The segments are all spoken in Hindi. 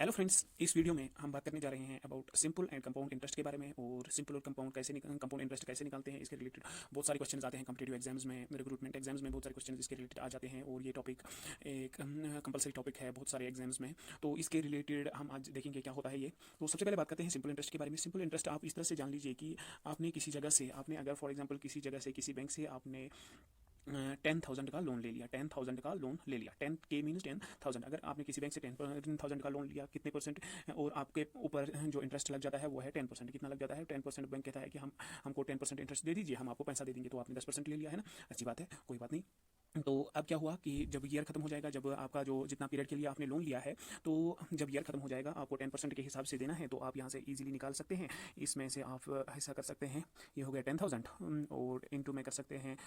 हेलो फ्रेंड्स, इस वीडियो में हम बात करने जा रहे हैं about simple and compound interest के बारे में। और सिंपल और कंपाउंड इंटरेस्ट कैसे निकालते हैं, इसके रिलेटेड बहुत सारे क्वेश्चंस आते हैं कॉम्पिटिटिव एग्जाम्स में, रिक्रूटमेंट एग्जाम्स में बहुत सारे क्वेश्चंस इसके रिलेटेड आ जाते हैं। और ये टॉपिक एक कंपलसरी टॉपिक है बहुत सारे एग्जाम्स में, तो इसके रिलेटेड हम आज देखेंगे क्या होता है ये। तो सबसे पहले बात करते हैं सिंपल इंटरेस्ट के बारे में। सिंपल इंटरेस्ट आप इस तरह से जान लीजिए कि आपने किसी जगह से, आपने अगर फॉर एग्जाम्पल किसी जगह से, किसी बैंक से आपने 10,000 का लोन ले लिया, 10,000 का लोन ले लिया, 10K मीन्स 10,000। अगर आपने किसी बैंक से 10,000 का लोन लिया, कितने परसेंट और आपके ऊपर जो इंटरेस्ट लग जाता है वो है 10%। कितना लग जाता है? 10%। बैंक कहता है कि हमको 10% इंटरेस्ट दे दीजिए, हम आपको पैसा दे देंगे। तो आपने 10% ले लिया है ना, अच्छी बात है, कोई बात नहीं। तो अब क्या हुआ कि जब ईयर खत्म हो जाएगा, जब आपका जो जितना पीरियड के लिए आपने लोन लिया है, तो जब ईयर खत्म हो जाएगा आपको 10% के हिसाब से देना है। तो आप यहाँ से इजीली निकाल सकते हैं, इसमें से आप हिस्सा कर सकते हैं। ये हो गया 10,000 और इंटू में कर सकते हैं,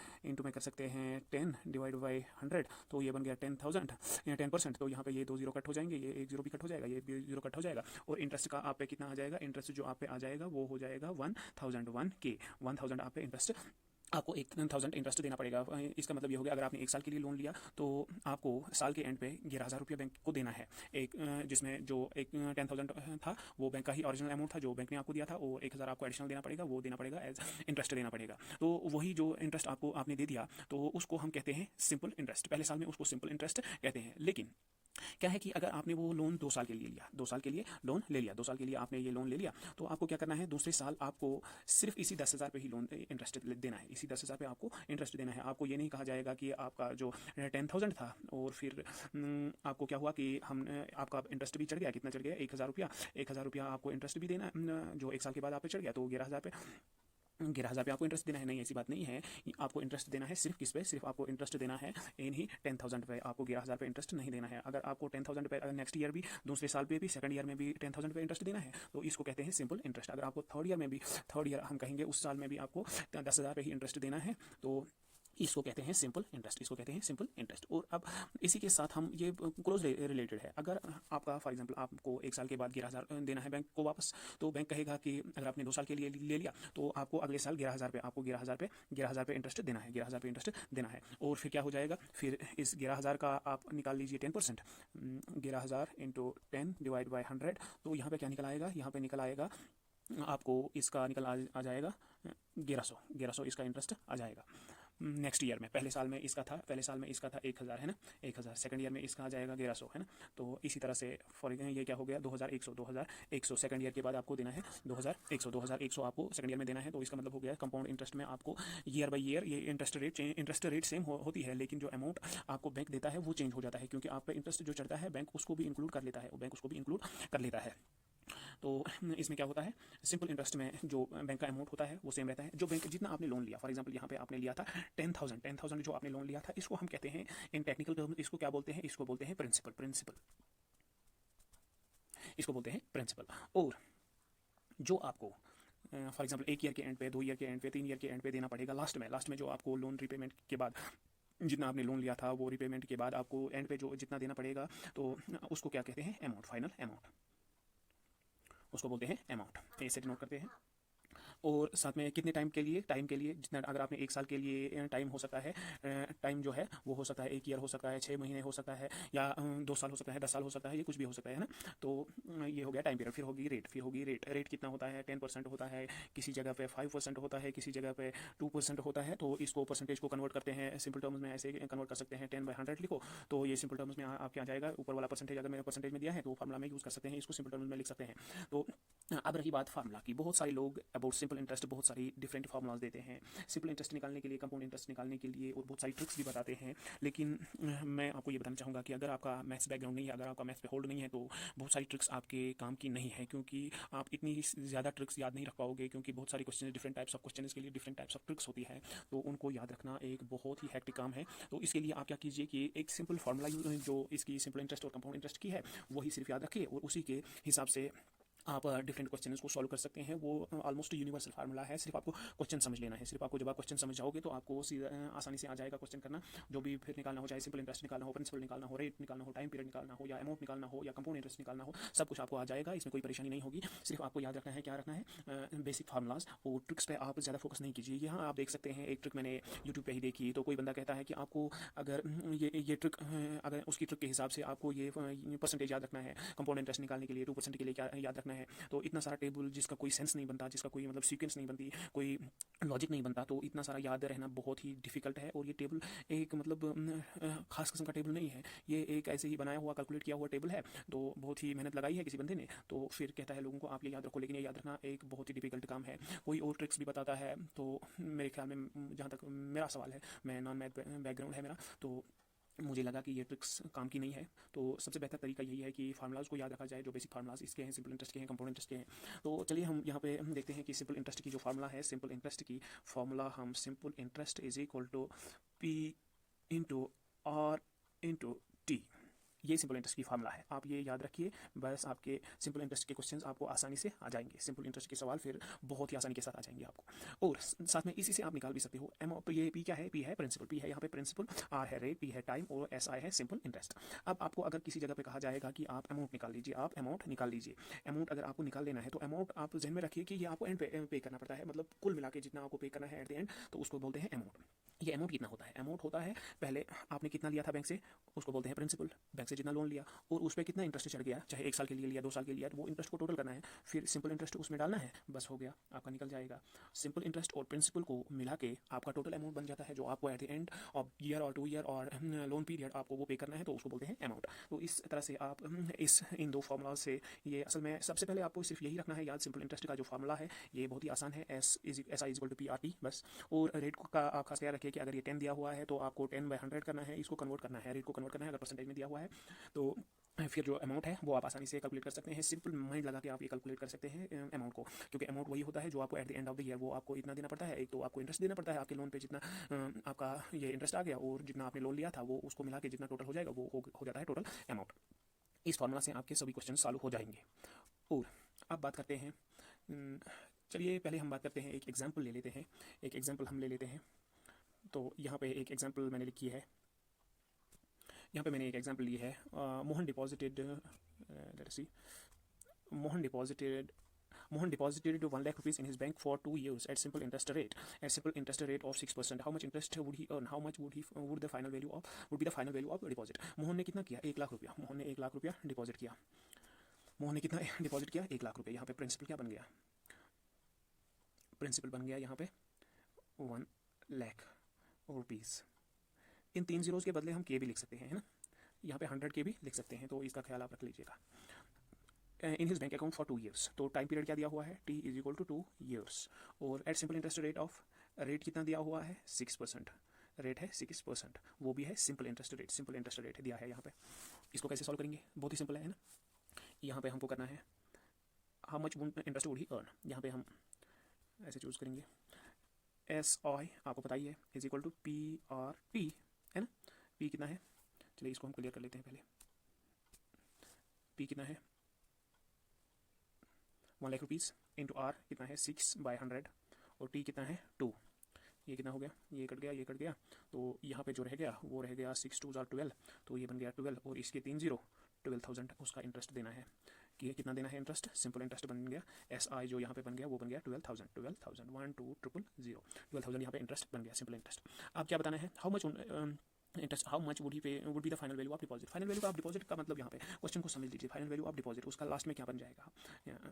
10 डिवाइड बाई 100, तो ये बन गया 10,000 या 10%। तो यहाँ पे ये 2 जीरो कट हो जाएंगे, ये 1 जीरो भी कट हो जाएगा, ये भी जीरो कट हो जाएगा। और इंटरेस्ट का आप पे कितना आ जाएगा? इंटरेस्ट जो आप पे आ जाएगा वो हो जाएगा 1,000 आप पे इंटरेस्ट, आपको 1,000 इंटरेस्ट देना पड़ेगा। इसका मतलब ये हो गया, अगर आपने 1 साल के लिए लोन लिया तो आपको साल के एंड पे 11,000 रुपये बैंक को देना है। एक जिसमें जो एक 10,000 था वो बैंक का ही ओरिजिनल अमाउंट था जो बैंक ने आपको दिया था, और 1,000 आपको एडिशनल देना पड़ेगा, वो देना पड़ेगा एज इंटरेस्ट देना पड़ेगा। तो वही जो इंटरेस्ट आपने दे दिया तो उसको हम कहते हैं सिंपल इंटरेस्ट। पहले साल में उसको सिंपल इंटरेस्ट कहते हैं। लेकिन क्या है कि अगर आपने वो लोन 2 साल के लिए लिया, 2 साल के लिए लोन ले लिया, 2 साल के लिए आपने ये लोन ले लिया, तो आपको क्या करना है? दूसरे साल आपको सिर्फ इसी 10,000 पे ही लोन इंटरेस्ट देना है। इसी 10,000 पे आपको इंटरेस्ट देना है। आपको ये नहीं कहा जाएगा कि आपका जो 10,000 था और फिर आपको क्या हुआ कि आपका इंटरेस्ट भी चढ़ गया। कितना चढ़ गया? 1,000 रुपया। 1,000 रुपया आपको इंटरेस्ट भी देना, जो 1 साल के बाद आप पे चढ़ गया, तो 11,000 पे 11,000 पे आपको इंटरेस्ट देना है। नहीं, ऐसी बात नहीं है। आपको इंटरेस्ट देना है सिर्फ किस पे? सिर्फ आपको इंटरेस्ट देना है इन ही 10,000 पे। आपको 11,000 पे इंटरेस्ट नहीं देना है। अगर आपको 10,000 पे नेक्स्ट ईयर भी, दूसरे साल पे भी, सेकंड ईयर में भी 10,000 पे इंटरेस्ट देना है, तो इसको कहते हैं सिंपल इंटरेस्ट। अगर आपको थर्ड ईयर में भी, थर्ड ईयर हम कहेंगे उस साल में भी आपको 10,000 पे ही इंटरेस्ट देना है, तो इसको कहते हैं सिंपल इंटरेस्ट। इसको कहते हैं सिंपल इंटरेस्ट। और अब इसी के साथ हम ये क्लोज रिलेटेड है। अगर आपका फॉर एग्जांपल आपको 1 साल के बाद 11,000 देना है बैंक को वापस, तो बैंक कहेगा कि अगर आपने 2 साल के लिए ले लिया तो आपको अगले साल 11,000 पे, आपको 11,000 पे इंटरेस्ट देना है, 11,000 पे इंटरेस्ट देना है। और फिर क्या हो जाएगा? फिर इस 11,000 का आप निकाल लीजिए 10%, 11,000 इंटू 10 डिवाइड बाई 100, तो यहाँ पे क्या निकल आएगा? यहाँ पे निकल आएगा आपको इसका निकल आ जाएगा 1100 इसका इंटरेस्ट आ जाएगा नेक्स्ट ईयर में। पहले साल में इसका था 1,000 है ना, 1,000। सेकंड ईयर में इसका आ जाएगा 1,100 है ना। तो इसी तरह से फॉर ये क्या हो गया? 2,100 सेकंड ईयर के बाद आपको देना है 2,100 आपको सेकंड ईयर में देना है। तो इसका मतलब हो गया कंपाउंड इंटरेस्ट में आपको ईयर बाई ईयर ये इंटरेस्ट रेट सेम होती है, लेकिन जो अमाउंट आपको बैंक देता है वो चेंज हो जाता है, क्योंकि आप पे इंटरेस्ट जो चढ़ता है बैंक उसको भी इंक्लूड कर लेता है। तो इसमें क्या होता है? सिंपल इंटरेस्ट में जो बैंक का अमाउंट होता है वो सेम रहता है। जो बैंक जितना आपने लोन लिया, फॉर एग्जांपल यहाँ पे आपने लिया था 10,000 जो आपने लोन लिया था, इसको हम कहते हैं इन टेक्निकल टर्म, इसको क्या बोलते हैं? इसको बोलते हैं प्रिंसिपल। इसको बोलते हैं प्रिंसिपल। और जो आपको फॉर एग्जांपल 1 ईयर के एंड पे, 2 ईयर के एंड पे, 3 ईयर के एंड पे देना पड़ेगा लास्ट में जो आपको लोन रिपेमेंट के बाद, जितना आपने लोन लिया था वो रिपेमेंट के बाद आपको एंड पे जो जितना देना पड़ेगा, तो उसको क्या कहते हैं? अमाउंट, फाइनल अमाउंट, उसको बोलते हैं अमाउंट। ऐसे नोट करते हैं। और साथ में कितने टाइम के लिए जितना, अगर आपने 1 साल के लिए टाइम हो सकता है, टाइम जो है वो हो सकता है 1 ईयर हो सकता है, 6 महीने हो सकता है, या 2 साल हो सकता है, 10 साल हो सकता है, ये कुछ भी हो सकता है ना। तो ये हो गया टाइम पीरियड। फिर होगी रेट कितना होता है? 10% होता है, किसी जगह पे 5% होता है, किसी जगह पे 2% होता है। तो इसको परसेंटेज को कन्वर्ट करते हैं सिंपल टर्म्स में, ऐसे कन्वर्ट कर सकते हैं। 10/100 लिखो तो ये सिंपल टर्म्स में आपके आ जाएगा। ऊपर वाला परसेंटेज अगर मेरे परसेंटेज में दिया है तो फार्मूला में यूज कर सकते हैं, इसको सिंपल टर्म्स में लिख सकते हैं। तो अब रही बात फार्मूला की। बहुत सारे लोग अबाउट सिंपल इंटरेस्ट बहुत सारी डिफरेंट फार्मूलाज देते हैं सिंपल इंटरेस्ट निकालने के लिए, कंपाउंड इंटरेस्ट निकालने के लिए, और बहुत सारी ट्रिक्स भी बताते हैं। लेकिन मैं आपको ये बताना चाहूँगा कि अगर आपका मैथ्स बैकग्राउंड नहीं है, अगर आपका मैथ्स पे होल्ड नहीं है, तो बहुत सारी ट्रिक्स आपके काम की नहीं है, क्योंकि आप इतनी ज़्यादा ट्रिक्स याद नहीं रख पाओगे, क्योंकि बहुत सारी question, different types of question के लिए डिफरेंट टाइप्स ऑफ ट्रिक्स होती है, तो उनको याद रखना एक बहुत ही हैक्टिक काम है। तो इसके लिए आप क्या कीजिए कि एक सिंपल फार्मूला जो इसकी सिंपल इंटरेस्ट और कंपाउंड इंटरेस्ट की है वही सिर्फ याद रखिए, और उसी के हिसाब से आप डिफरेंट क्वेश्चंस को सॉल्व कर सकते हैं। वो ऑलमोस्ट यूनिवर्सल फार्मूला है, सिर्फ आपको क्वेश्चन समझ लेना है। सिर्फ आपको जब आप क्वेश्चन समझ जाओगे तो आपको सीधा आसानी से आ जाएगा क्वेश्चन करना। जो भी फिर निकालना हो, चाहे सिंपल इंटरेस्ट निकालना हो, प्रिंसिपल निकालना हो, रेट निकालना हो, टाइम पीरियड निकालना हो, या अमाउंट निकालना हो, या कंपाउंड इंटरेस्ट निकालना हो, सब कुछ आपको आ जाएगा। इसमें कोई परेशानी नहीं होगी। सिर्फ आपको याद रखना है, क्या रखना है, बेसिक फार्मूलाज और ट्रिक्स पे आप ज़्यादा फोकस नहीं कीजिए। यहाँ आप देख सकते हैं एक ट्रिक मैंने यूट्यूब पे ही देखी। तो कोई बंदा कहता है कि आपको अगर ये ट्रिक, अगर उसकी ट्रिक के हिसाब से आपको ये परसेंटेज याद रखना है कंपाउंड इंटरेस्ट निकालने के लिए, 2% के लिए क्या याद रखना है, तो इतना सारा टेबल जिसका कोई सेंस नहीं बनता, जिसका कोई मतलब सीक्वेंस नहीं बनती, कोई लॉजिक नहीं बनता, तो इतना सारा याद रहना बहुत ही डिफिकल्ट है। और ये टेबल एक मतलब खास किस्म का टेबल नहीं है, ये एक ऐसे ही बनाया हुआ कैलकुलेट किया हुआ टेबल है। तो बहुत ही मेहनत लगाई है किसी बंदे ने, तो फिर कहता है लोगों को आप ये याद रखो, लेकिन ये याद रखना एक बहुत ही डिफिकल्ट काम है। कोई और ट्रिक्स भी बताता है, तो मेरे ख्याल में, जहाँ तक मेरा सवाल है, मैं नॉन मैथ बैकग्राउंड है मेरा, तो मुझे लगा कि ये ट्रिक्स काम की नहीं है। तो सबसे बेहतर तरीका यही है कि फार्मूलाज को याद रखा जाए, जो बेसिक फार्मूलाज इसके हैं, सिंपल इंटरेस्ट के हैं, कंपाउंड इंटरेस्ट के हैं। तो चलिए हम यहाँ पे देखते हैं कि सिंपल इंटरेस्ट की जो फार्मूला है, सिंपल इंटरेस्ट की फार्मूला हम simple interest is equal to P into R into T, ये सिंपल इंटरेस्ट की फार्मूला है। आप ये याद रखिए, बस आपके सिंपल इंटरेस्ट के क्वेश्चंस आपको आसानी से आ जाएंगे। सिंपल इंटरेस्ट के सवाल फिर बहुत ही आसानी के साथ आ जाएंगे आपको। और साथ में इसी से आप निकाल भी सकते हो तो ये पी क्या है, पी है प्रिंसिपल, पी है यहाँ पे प्रिंसिपल, आर है रेट, पी है टाइम, और एस आई है सिंपल इंटरेस्ट। अब आपको अगर किसी जगह पे कहा जाएगा कि आप अमाउंट निकाल लीजिए, आप अमाउंट निकाल लीजिए, अमाउंट अगर आपको निकाल लेना है तो अमाउंट आप जहन में रखिए कि ये आपको एंड पे करना पड़ता है, मतलब कुल मिला के जितना आपको पे करना है एट द एंड, तो उसको बोलते हैं अमाउंट। ये अमाउंट कितना होता है, अमाउंट होता है पहले आपने कितना लिया था बैंक से, उसको बोलते हैं प्रिंसिपल, बैंक से जितना लोन लिया और उस पर कितना इंटरेस्ट चढ़ गया, चाहे 1 साल के लिए लिया, 2 साल के लिए लिया, तो वो इंटरेस्ट को टोटल करना है, फिर सिंपल इंटरेस्ट उसमें डालना है, बस हो गया, आपका निकल जाएगा। सिंपल इंटरेस्ट और प्रिंसिपल को मिला के आपका टोटल अमाउंट बन जाता है, जो आपको at the end of year और 2 ईयर और लोन पीरियड आपको वो पे करना है, तो उसको बोलते हैं अमाउंट। तो इस तरह से आप इन दो फार्मूलाज से, ये असल में सबसे पहले आपको सिर्फ यही रखना है याद, सिंपल इंटरेस्ट का जो फार्मूला है ये बहुत ही आसान है, S I is equal to P R T बस। और रेट का आप खास ख्याल रखिए कि अगर ये 10 दिया हुआ है तो आपको 10/100 करना है, इसको कन्वर्ट करना है, रेट को कन्वर्ट करना है। अगर परसेंटेज में दिया हुआ है तो फिर जो अमाउंट है वो आप आसानी से कैलकुलेट कर सकते हैं। सिंपल माइंड लगा के आप ये कैलकुलेट कर सकते हैं अमाउंट को, क्योंकि अमाउंट वही होता है जो आपको at the end of the year वो आपको इतना देना पड़ता है। एक तो आपको इंटरेस्ट देना पड़ता है आपके लोन पे, जितना आपका ये इंटरेस्ट आ गया, और जितना आपने लोन लिया था वो उसको मिला के जितना टोटल हो जाएगा वो हो जाता है टोटल अमाउंट। इस फॉर्मूला से आपके सभी क्वेश्चन सॉल्व हो जाएंगे। और अब बात करते हैं, चलिए पहले हम बात करते हैं, एक एग्जाम्पल ले लेते हैं, एक एग्जाम्पल हम ले लेते हैं। तो यहाँ पे एक एग्जाम्पल मैंने लिखी है, यहाँ पे मैंने एक एग्जाम्पल ली है, Mohan deposited, let's see, Mohan deposited 1 lakh rupees in his bank for 2 years at simple interest rate of 6%. How much interest would he earn? How much would the final value of deposit? Mohan ने कितना किया, 1 लाख रुपया, मोहन ने 1 लाख रुपया डिपॉजिट किया। मोहन ने कितना डिपॉजिट किया, 1 लाख रुपया। यहाँ पे प्रिंसिपल क्या बन गया, प्रिंसिपल बन गया यहाँ पे 1 लाख रुपीज़। इन 3 जीरोज़ के बदले हम के भी लिख सकते हैं, है ना, यहाँ पे 100 के भी लिख सकते हैं, तो इसका ख्याल आप रख लीजिएगा। In his bank account for 2 years, तो टाइम पीरियड क्या दिया हुआ है, T is equal to 2 years, और at simple interest rate of, rate कितना दिया हुआ है, 6%, रेट है 6%, वो भी है सिंपल इंटरेस्ट रेट दिया है यहाँ पे। इसको कैसे सॉल्व करेंगे, बहुत ही सिंपल है ना। यहाँ पे हमको करना है how much interest would he earn, यहाँ पे हम ऐसे चूज करेंगे, एस आई आपको पता ही है is equal to P R T, है ना। पी कितना है, चलिए इसको हम क्लियर कर लेते हैं पहले। पी कितना है 1 लाख रुपीज़, इंटू आर कितना है 6/100, और टी कितना है 2। ये कितना हो गया, ये कट गया, ये कट गया, तो यहाँ पे जो रह गया वो रह गया 6 2 12, तो ये बन गया 12, और इसके 3 जीरो, 12,000 उसका इंटरेस्ट देना है। कि कितना देना है इंटरेस्ट, सिंपल इंटरेस्ट बन गया, एस आई जो यहाँ पे बन गया वो बन गया 12,000 1 2 0 12,000 यहाँ पे इंटरेस्ट बन गया, सिंपल इंटरेस्ट। अब क्या बताना है, how much interest, how much would he pay, would be the final value of deposit. Final value of deposit का मतलब यहाँ पे क्वेश्चन को समझ लीजिए, फाइनल वैल्यू ऑफ डिपॉजिट उसका लास्ट में क्या बन जाएगा,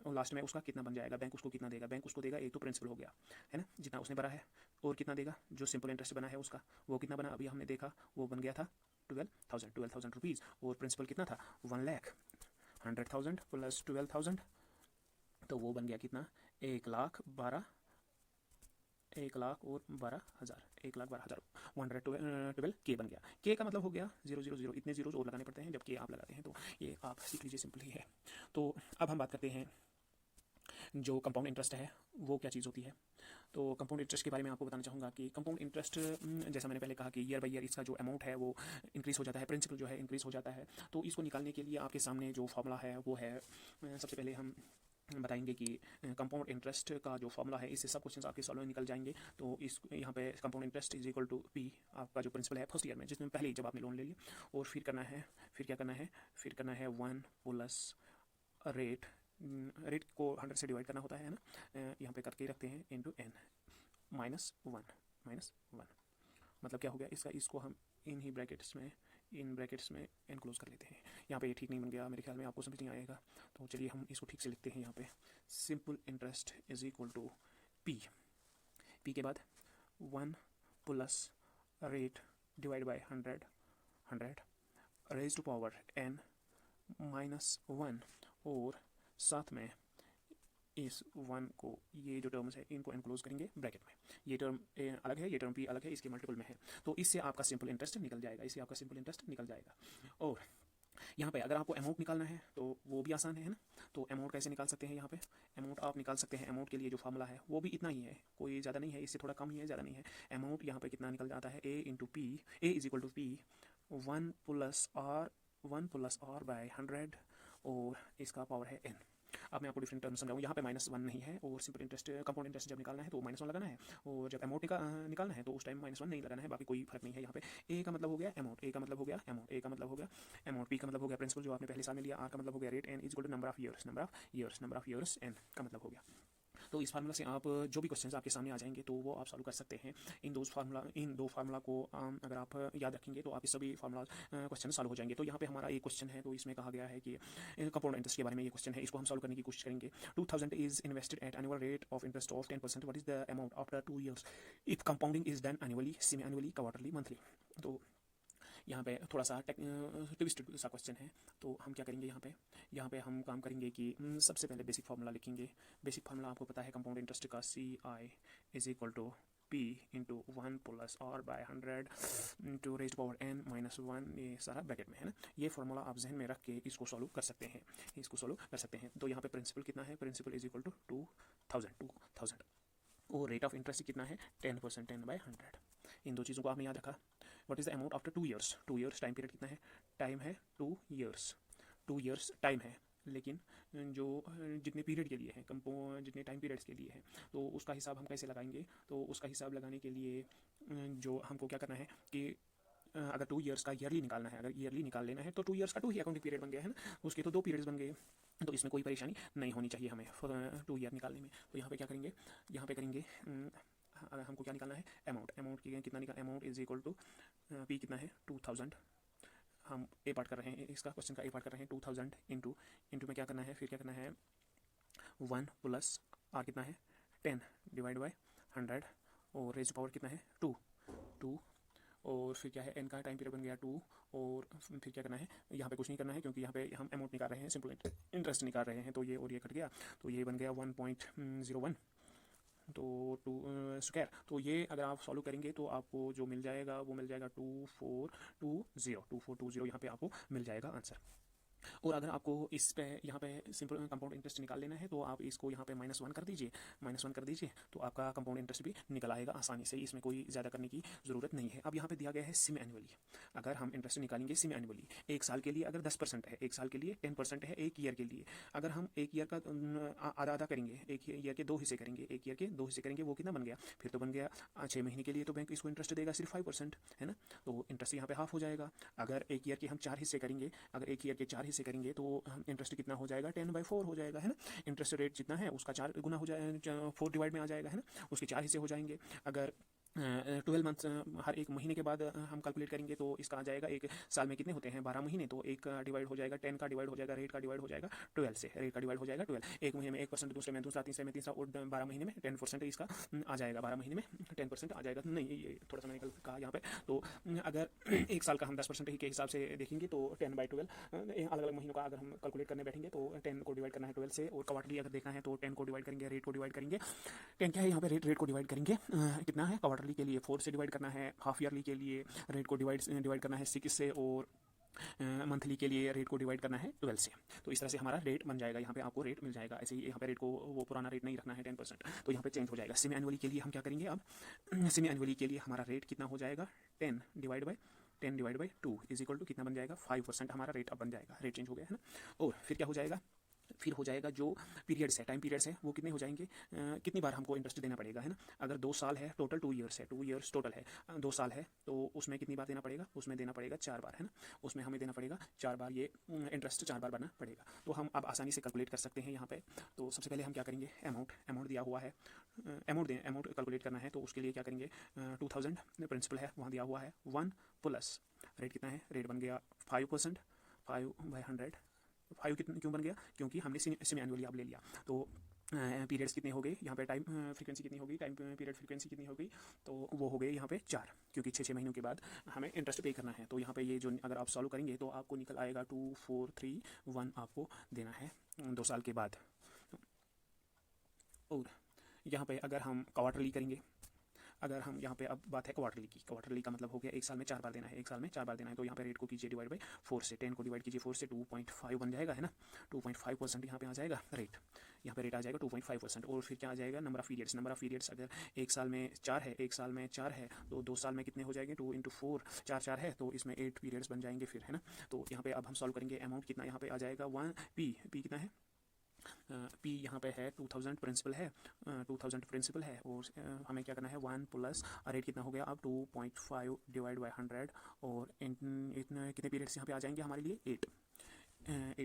और लास्ट में उसका कितना बन जाएगा, बैंक उसको कितना देगा, बैंक उसको देगा, एक तो प्रिंसिपल हो गया, है ना, जितना उसने भरा है, और कितना देगा जो सिंपल इंटरेस्ट बना है उसका, वो कितना बना अभी हमने देखा, वो बन गया था 12,000 रुपीज़, और प्रिंसिपल कितना था 1 लाख, 100,000 प्लस 12,000, तो वो बन गया कितना 1,12,000, 1,12,000, 1,12,000, 112 के बन गया। के का मतलब हो गया 000, इतने जीरोज और लगाने पड़ते हैं जब के आप लगाते हैं, तो ये आप सीख लीजिए, सिंपल ही है। तो अब हम बात करते हैं जो कंपाउंड इंटरेस्ट है वो क्या चीज़ होती है। तो कंपाउंड इंटरेस्ट के बारे में आपको बताना चाहूँगा कि कंपाउंड इंटरेस्ट, जैसा मैंने पहले कहा कि ईयर बाई ईयर इसका जो अमाउंट है वो इंक्रीज़ हो जाता है, प्रिंसिपल जो है इंक्रीज़ हो जाता है। तो इसको निकालने के लिए आपके सामने जो फार्मूला है वो है, सबसे पहले हम बताएंगे कि कंपाउंड इंटरेस्ट का जो फॉर्मूला है, इससे सब क्वेश्चंस आपके सॉल्व निकल जाएंगे। तो इस यहाँ पे compound interest is equal to P, आपका जो प्रिंसिपल है फर्स्ट ईयर में, जिसमें पहले ही जब आपने लोन ले लिया। और फिर करना है, फिर क्या करना है, फिर करना है 1 प्लस रेट, रेट को 100 से डिवाइड करना होता है ना, यहाँ पे करके रखते हैं इंटू एन माइनस वन। मतलब क्या हो गया इसका, इसको हम इन ही ब्रैकेट्स में, इन ब्रैकेट्स में एनक्लोज कर लेते हैं। यहाँ पे ये ठीक नहीं बन गया मेरे ख्याल में, आपको समझ नहीं आएगा, तो चलिए हम इसको ठीक से लिखते हैं। यहाँ पे simple interest is equal to P, P के बाद 1 plus rate divide by 100 raise to power n minus 1, और साथ में इस 1 को, ये जो टर्म्स है इनको एनक्लोज करेंगे ब्रैकेट में। ये टर्म अलग है, ये टर्म भी अलग है, इसके मल्टीपल में है, तो इससे आपका सिंपल इंटरेस्ट निकल जाएगा, इससे आपका सिंपल इंटरेस्ट निकल जाएगा। और यहाँ पे अगर आपको अमाउंट निकालना है तो वो भी आसान है ना। तो अमाउंट कैसे निकाल सकते हैं, यहाँ पे अमाउंट आप निकाल सकते हैं। अमाउंट के लिए जो फार्मूला है वो भी इतना ही है, कोई ज़्यादा नहीं है, इससे थोड़ा कम ही है, ज़्यादा नहीं है। अमाउंट यहाँ पे कितना निकल जाता है, A into P, A is equal to P 1 plus R by 100, और इसका पावर है n। अब मैं आपको डिफरेंट टर्म समझाऊँ। यहाँ पे -1 नहीं है, और सिंपल इंटरेस्ट कंपाउंड इंटरेस्ट जब निकालना है तो -1 लगाना है, और जब अमाउंट निकालना है तो उस टाइम -1 नहीं लगाना है, बाकी कोई फर्क नहीं है। यहाँ पे ए का मतलब हो गया अमाउंट, ए का मतलब हो गया अमाउंट, ए का मतलब हो गया अमाउंट, पी का मतलब हो गया प्रिंसिपल जो आपने पहले साल में लिया, आर का मतलब हो गया rate, N is equal to number of years, N का मतलब हो गया। तो इस फार्मूला से आप जो भी क्वेश्चंस आपके सामने आ जाएंगे तो वो आप सॉल्व कर सकते हैं। इन दो फार्मूला को अगर आप याद रखेंगे तो आपके सभी फार्मूला क्वेश्चन सॉल्व हो जाएंगे। तो यहाँ पे हमारा एक क्वेश्चन है, तो इसमें कहा गया है कि कंपाउंड इंटरेस्ट के बारे में ये क्वेश्चन है, इसको हम सॉल्व करने की कोशिश करेंगे। 2000 is invested at annual rate of interest of 10%, what is the amount after 2 years if compounding is done annually, semi annually, quarterly, monthly. तो यहाँ पे थोड़ा सा ट्विस्टेड सा क्वेश्चन है, तो हम क्या करेंगे, यहाँ पे हम काम करेंगे कि सबसे पहले बेसिक फार्मूला लिखेंगे। बेसिक फार्मूला आपको पता है कंपाउंड इंटरेस्ट का, C I is equal to P into 1 plus R by 100 into raise power n minus 1, ये सारा ब्रैकेट में है ना। ये फार्मूला आप जहन में रख के इसको सॉल्व कर सकते हैं, तो यहाँ पे प्रिंसिपल कितना है, प्रिंसिपल इज इक्वल टू 2000, और रेट ऑफ इंटरेस्ट कितना है 10%, 10/100। इन दो चीज़ों को आपने याद रखा। What is the amount after 2 years, 2 years time period कितना है, टाइम है 2 years टाइम है, लेकिन जो जितने पीरियड के लिए है, जितने टाइम पीरियड्स के लिए है, तो उसका हिसाब हम कैसे लगाएंगे। तो उसका हिसाब लगाने के लिए जो हमको क्या करना है कि अगर 2 years का ईयरली निकालना है, अगर ईयरली निकाल लेना है तो 2 years का 2 ही अकाउंटिंग पीरियड बन गया है ना, उसके तो 2 पीरियड्स बन गए, तो इसमें कोई परेशानी नहीं होनी चाहिए हमें 2 year निकालने में। तो यहाँ पे क्या करेंगे, यहाँ पे करेंगे हमको क्या निकालना है, अमाउंट की कितना निकाल, amount is equal to P कितना है 2000, हम ए पार्ट कर रहे हैं, इसका क्वेश्चन का ए पार्ट कर रहे हैं 2000 इंटू में क्या करना है, फिर क्या करना है 1 प्लस आर कितना है 10 डिवाइड बाय 100, और रेज पावर कितना है 2, और फिर क्या है एन का टाइम पीरियड बन गया 2, और फिर क्या करना है, यहाँ पे कुछ नहीं करना है क्योंकि यहाँ पे हम अमाउंट निकाल रहे हैं, सिंपल इंटरेस्ट निकाल रहे हैं, तो ये और ये कट गया, तो ये बन गया 1.01, तो 2 स्क्वायर। तो ये अगर आप सॉल्व करेंगे तो आपको जो मिल जाएगा वो मिल जाएगा 2420 यहाँ पे आपको मिल जाएगा आंसर। और अगर आपको इस पे यहाँ पे सिंपल कंपाउंड इंटरेस्ट निकाल लेना है तो आप इसको यहाँ पे -1 कर दीजिए, तो आपका कंपाउंड इंटरेस्ट भी निकल आएगा आसानी से, इसमें कोई ज़्यादा करने की ज़रूरत नहीं है। अब यहाँ पे दिया गया है सेमी एनुअली, अगर हम इंटरेस्ट निकालेंगे सेमी एनुअली, एक साल के लिए अगर 10% है, एक साल के लिए 10% है, एक ईयर के लिए अगर हम एक ईयर का आधा करेंगे, एक ईयर के 2 हिस्से करेंगे, एक ईयर के 2 हिस्से करेंगे, वो कितना बन गया, फिर तो बन गया 6 महीने के लिए, तो बैंक इसको इंटरेस्ट देगा सिर्फ 5%, है ना, तो इंटरेस्ट यहाँ पे हाफ हो जाएगा। अगर एक ईयर के हम 4 हिस्से करेंगे, अगर एक ईयर के 4 हिस्से करेंगे तो इंटरेस्ट कितना हो जाएगा 10/4 हो जाएगा, है ना। इंटरेस्ट रेट जितना है उसका 4 गुना हो जाएगा, 4 डिवाइड में आ जाएगा, है ना, उसके 4 हिस्से हो जाएंगे। अगर 12 मंथ्स हर एक महीने के बाद हम कैलकुलेट करेंगे तो इसका आ जाएगा, एक साल में कितने होते हैं 12 महीने, तो एक का डिवाइड हो जाएगा 10 का डिवाइड हो जाएगा, रेट का डिवाइड हो जाएगा 12 से, रेट का डिवाइड हो जाएगा 12, एक महीने में 1%, दूसरे में दूसरा, तीसरे में तीसरा, और 12 महीने में 10% इसका आ जाएगा, 12 महीने में 10% आ जाएगा। नहीं, ये थोड़ा सा मैंने कहा यहाँ पे, तो अगर एक साल का हम 10% ही के हिसाब से देखेंगे तो 10/12 अलग अलग महीनों का अगर हम कैलकुलेट करने बैठेंगे तो 10 को डिवाइड करना है 12 से, और क्वार्टरली अगर देखना है तो 10 को डिवाइड करेंगे, रेट को डिवाइड करेंगे, 10 क्या है यहाँ पे रेट को डिवाइड करेंगे, कितना है क्वार्टरली के लिए 4 से डिवाइड करना है, हाफ ईयरली के लिए रेट को डिवाइड करना है 6 से, और मंथली के लिए रेट को डिवाइड करना है 12 से। तो इस तरह से हमारा रेट बन जाएगा, यहाँ पे आपको रेट मिल जाएगा। ऐसे ही यहाँ पे रेट को वो पुराना रेट नहीं रखना है 10%, तो यहाँ पे चेंज हो जाएगा। सेमी एनुअली के लिए हम क्या करेंगे, अब सेमी एनुअली के लिए हमारा रेट कितना हो जाएगा 10 divide by 2 is equal to कितना बन जाएगा 5% हमारा रेट अब बन जाएगा, रेट चेंज हो गया है ना। और फिर क्या हो जाएगा, फिर हो जाएगा जो पीरियड्स है, टाइम पीरियड्स है, वो कितने हो जाएंगे, कितनी बार हमको इंटरेस्ट देना पड़ेगा, है ना। अगर 2 साल है, टोटल 2 ईयर्स है, 2 ईयर्स टोटल है, 2 साल है, तो उसमें कितनी बार देना पड़ेगा, उसमें देना पड़ेगा 4 बार, है ना। उसमें हमें देना पड़ेगा 4 बार, ये इंटरेस्ट 4 बार भरना पड़ेगा। तो हम अब आसानी से कैलकुलेट कर सकते हैं यहाँ पे। तो सबसे पहले हम क्या करेंगे, अमाउंट दिया हुआ है, अमाउंट कैलकुलेट करना है, तो उसके लिए क्या करेंगे, 2000 प्रिंसिपल है, वहाँ दिया हुआ है 1 प्लस रेट कितना है, रेट बन गया 5%, 5/100। 5 कितने क्यों बन गया, क्योंकि हमने सेमी एनुअली अब ले लिया। तो पीरियड्स कितने हो गए यहाँ पे, टाइम फ्रीक्वेंसी कितनी होगी, टाइम पीरियड फ्रीक्वेंसी कितनी हो गई, तो वो हो गए यहाँ पे 4, क्योंकि 6 महीनों के बाद हमें इंटरेस्ट पे करना है। तो यहाँ पे ये जो अगर आप सॉल्व करेंगे तो आपको निकल आएगा 2431 आपको देना है 2 साल के बाद। और यहाँ पे अगर हम क्वार्टरली करेंगे, अगर हम यहाँ पे अब बात है क्वार्टरली की, क्वार्टरली का मतलब हो गया 1 साल में 4 बार देना है, 1 साल में 4 बार देना है। तो यहाँ पे रेट को कीजिए डिवाइड बाई 4 से, 10 को डिवाइड कीजिए 4 से, 2.5 बन जाएगा, है ना। 2.5% यहाँ पे आ जाएगा रेट, यहाँ पे रेट आ जाएगा 2.5%। और फिर क्या आ जाएगा, नंबर ऑफ पीरियड्स अगर 1 साल में 4 है, 1 साल में 4 है, तो 2 साल में कितने हो जाएंगे, 2 × 4 4 है, तो इसमें 8 पीरियड्स बन जाएंगे फिर, है ना। तो यहाँ पे अब हम सॉल्व करेंगे, अमाउंट कितना यहाँ पे आ जाएगा 1 पी कितना है, पी यहाँ पे है 2000 प्रिंसिपल है, 2000 प्रिंसिपल है, और हमें क्या करना है 1 प्लस रेट कितना हो गया अब 2.5 डिवाइड बाई 100, और इतने कितने पीरियड्स यहाँ पे आ जाएंगे हमारे लिए 8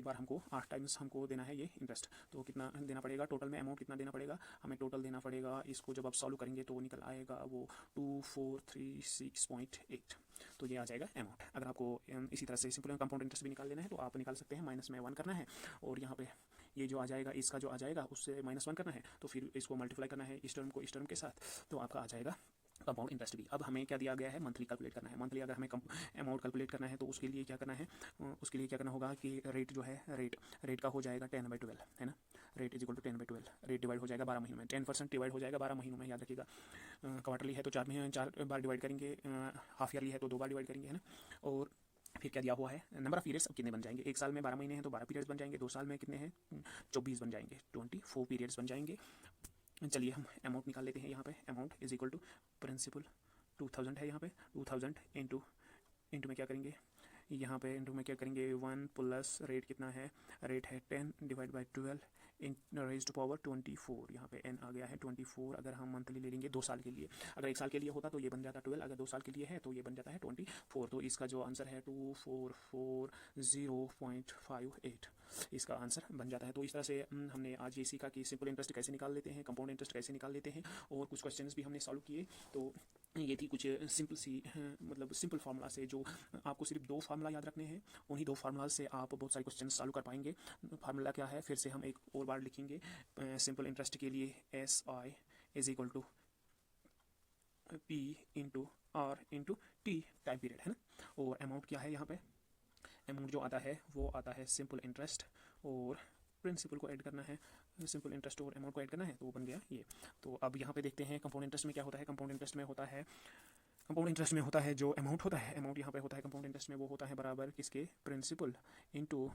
बार, हमको 8 टाइम्स हमको देना है ये इंटरेस्ट। तो कितना देना पड़ेगा टोटल में, अमाउंट कितना देना पड़ेगा हमें, टोटल देना पड़ेगा, इसको जब आप सॉल्व करेंगे तो निकल आएगा वो 2436.8। तो ये आ जाएगा अमाउंट। अगर आपको इसी तरह से सिंपल कंपाउंड इंटरेस्ट भी निकाल लेना है तो आप निकाल सकते हैं, माइनस में 1 करना है, और यहाँ पे ये जो आ जाएगा, इसका जो आ जाएगा उससे -1 करना है, तो फिर इसको मल्टीप्लाई करना है इस टर्म को इस टर्म के साथ, तो आपका आ जाएगा कंपाउंड इंटरेस्ट भी। अब हमें क्या दिया गया है, मंथली कैलकुलेट करना है। मंथली अगर हमें अमाउंट कैलकुलेट करना है तो उसके लिए क्या करना है, उसके लिए क्या करना होगा कि रेट जो है, रेट का हो जाएगा 10/12, है ना। Rate is equal to 10/12, rate divide हो जाएगा 12 महीनों में, 10% डिवाइड हो जाएगा 12 महीनों में, याद रखिएगा। क्वार्टरली है तो 4 बार डिवाइड करेंगे, हाफ ईयरली है तो 2 बार डिवाइड करेंगे, है ना। और फिर क्या दिया हुआ है, नंबर ऑफ पीरियड्स अब कितने बन जाएंगे, 1 साल में 12 महीने हैं तो 12 पीरियड्स बन जाएंगे, 2 साल में कितने हैं 24 बन जाएंगे, 24 पीरियड्स बन जाएंगे। चलिए हम अमाउंट निकाल लेते हैं। यहाँ पे amount is equal to principal 2000 है, यहाँ पे 2000 इंटू में क्या करेंगे, यहाँ पे इंटू में क्या करेंगे 1 प्लस रेट कितना है, रेट है 10 divide by 12 in raised power 24, यहाँ पे n आ गया है 24। अगर हम मंथली ले लेंगे 2 साल के लिए, अगर 1 साल के लिए होता तो ये बन जाता 12, अगर 2 साल के लिए है तो ये बन जाता है 24। तो इसका जो आंसर है 2440.58 इसका आंसर बन जाता है। तो इस तरह से हमने आज ये सीखा कि सिंपल इंटरेस्ट कैसे निकाल लेते हैं, कंपाउंड इंटरेस्ट कैसे निकाल लेते हैं, और कुछ क्वेश्चंस भी हमने सॉल्व किए। तो ये थी कुछ सिंपल सी मतलब सिंपल फार्मूला से, जो आपको सिर्फ 2 फार्मूला याद रखने हैं, उन्हीं 2 फार्मूलाज से आप बहुत सारे क्वेश्चन सॉल्व कर पाएंगे। फार्मूला क्या है फिर से हम एक और बार लिखेंगे, सिंपल इंटरेस्ट के लिए SI is equal to P into R into T time period, है ना। और अमाउंट क्या है, यहाँ पे अमाउंट जो आता है वो आता है सिंपल इंटरेस्ट, और प्रिंसिपल को ऐड करना है, सिंपल इंटरेस्ट और अमाउंट को ऐड करना है, तो वो बन गया ये। तो अब यहाँ पे देखते हैं कंपाउंड इंटरेस्ट में क्या होता है। कंपाउंड इंटरेस्ट में होता है जो अमाउंट होता है, अमाउंट यहाँ पे होता है कंपाउंड इंटरेस्ट में, वो होता है बराबर किसके, principal into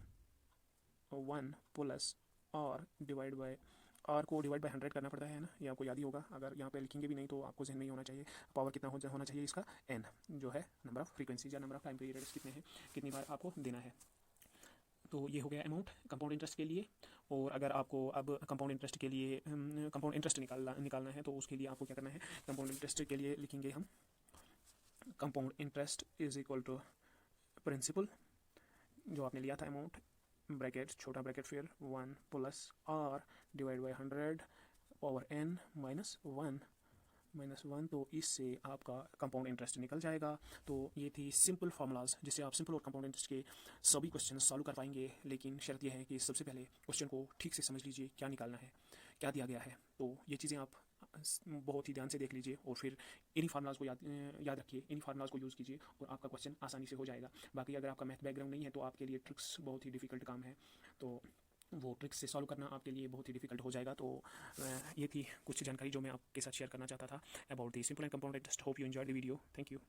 1 plus R divide by, R को डिवाइड बाय 100 करना पड़ता है ना, ये आपको याद ही होगा। अगर यहाँ पे लिखेंगे भी नहीं तो आपको जहन में ही होना चाहिए। पावर कितना होना चाहिए इसका, n जो है नंबर ऑफ फ्रीक्वेंसी या नंबर ऑफ टाइम पीरियड्स कितने हैं, कितनी बार आपको देना है। तो ये हो गया अमाउंट कंपाउंड इंटरेस्ट के लिए। और अगर आपको अब कंपाउंड इंटरेस्ट के लिए कंपाउंड इंटरेस्ट निकालना है तो उसके लिए आपको क्या करना है, कंपाउंड इंटरेस्ट के लिए लिखेंगे हम compound interest is equal to principal जो आपने लिया था अमाउंट, ब्रैकेट छोटा ब्रैकेट, फिर 1 plus R divide by 100 power n -1 तो इससे आपका कंपाउंड इंटरेस्ट निकल जाएगा। तो ये थी सिंपल फार्मूलाज जिससे आप सिंपल और कंपाउंड इंटरेस्ट के सभी क्वेश्चन सॉल्व कर पाएंगे। लेकिन शर्त यह है कि सबसे पहले क्वेश्चन को ठीक से समझ लीजिए, क्या निकालना है, क्या दिया गया है। तो ये चीज़ें आप बहुत ही ध्यान से देख लीजिए और फिर इन्हीं फार्मूलाज को याद रखिए, इन्हीं फार्मूलाज को यूज़ कीजिए और आपका क्वेश्चन आसानी से हो जाएगा। बाकी अगर आपका मैथ बैकग्राउंड नहीं है तो आपके लिए ट्रिक्स बहुत ही डिफिकल्ट काम है, तो वो ट्रिक्स से सॉल्व करना आपके लिए बहुत ही डिफिकल्ट हो जाएगा। तो ये थी कुछ जानकारी जो मैं आपके साथ शेयर करना चाहता था about the simple and compound interest. Hope you enjoyed the video. Thank you.